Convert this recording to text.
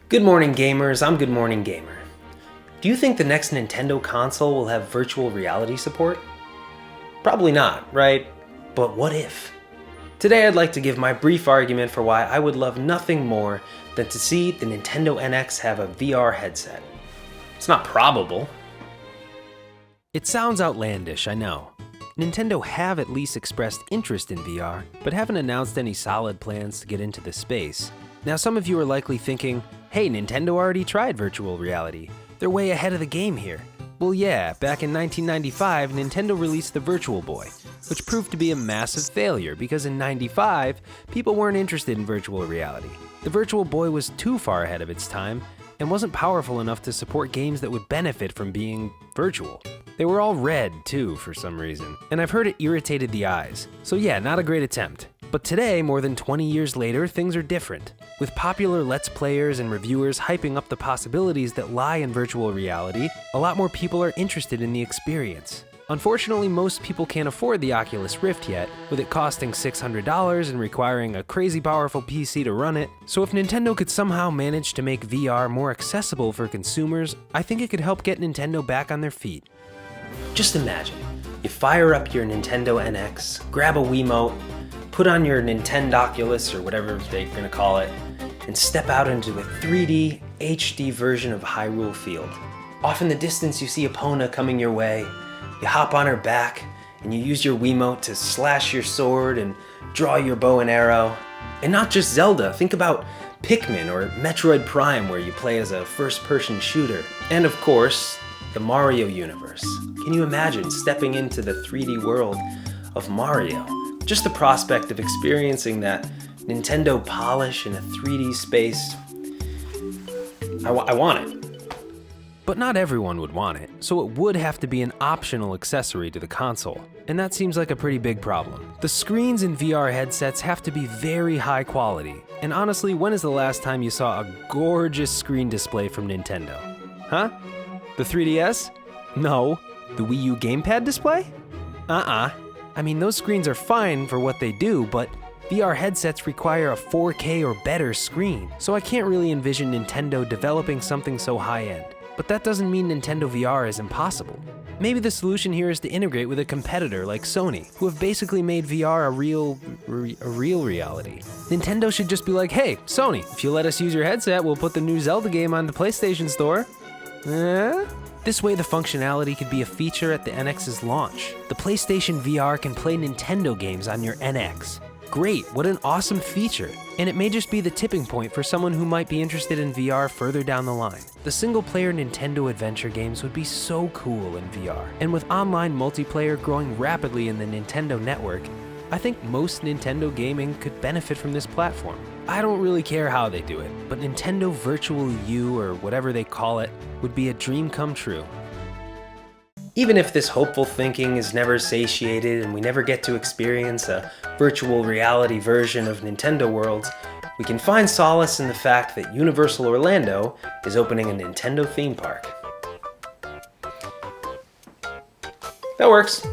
Good morning, gamers. I'm Good Morning Gamer. Do you think the next Nintendo console will have virtual reality support? Probably not, right? But what if? Today I'd like to give my brief argument for why I would love nothing more than to see the Nintendo NX have a VR headset. It's not probable. It sounds outlandish, I know. Nintendo have at least expressed interest in VR, but haven't announced any solid plans to get into the space. Now some of you are likely thinking, hey, Nintendo already tried virtual reality. They're way ahead of the game here. Well yeah, back in 1995, Nintendo released the Virtual Boy, which proved to be a massive failure because in '95, people weren't interested in virtual reality. The Virtual Boy was too far ahead of its time and wasn't powerful enough to support games that would benefit from being virtual. They were all red too for some reason, and I've heard it irritated the eyes. So yeah, not a great attempt. But today, more than 20 years later, things are different. With popular Let's Players and reviewers hyping up the possibilities that lie in virtual reality, a lot more people are interested in the experience. Unfortunately, most people can't afford the Oculus Rift yet, with it costing $600 and requiring a crazy powerful PC to run it. So if Nintendo could somehow manage to make VR more accessible for consumers, I think it could help get Nintendo back on their feet. Just imagine, you fire up your Nintendo NX, grab a Wiimote, put on your Nintendo Oculus or whatever they're gonna call it, and step out into a 3D HD version of Hyrule Field. Off in the distance you see Epona coming your way. You hop on her back and you use your Wiimote to slash your sword and draw your bow and arrow. And not just Zelda, think about Pikmin or Metroid Prime where you play as a first-person shooter. And of course, the Mario universe. Can you imagine stepping into the 3D world of Mario? Just the prospect of experiencing that Nintendo polish in a 3D space, I want it. But not everyone would want it, so it would have to be an optional accessory to the console. And that seems like a pretty big problem. The screens in VR headsets have to be very high quality. And honestly, when is the last time you saw a gorgeous screen display from Nintendo? Huh? The 3DS? No. The Wii U gamepad display? I mean, those screens are fine for what they do, but VR headsets require a 4K or better screen, so I can't really envision Nintendo developing something so high-end. But that doesn't mean Nintendo VR is impossible. Maybe the solution here is to integrate with a competitor like Sony, who have basically made VR a real reality. Nintendo should just be like, hey, Sony, if you let us use your headset, we'll put the new Zelda game on the PlayStation Store. This way the functionality could be a feature at the NX's launch. The PlayStation VR can play Nintendo games on your NX. Great, what an awesome feature. And it may just be the tipping point for someone who might be interested in VR further down the line. The single-player Nintendo adventure games would be so cool in VR. And with online multiplayer growing rapidly in the Nintendo network, I think most Nintendo gaming could benefit from this platform. I don't really care how they do it, but Nintendo Virtual U, or whatever they call it, would be a dream come true. Even if this hopeful thinking is never satiated and we never get to experience a virtual reality version of Nintendo World, we can find solace in the fact that Universal Orlando is opening a Nintendo theme park. That works.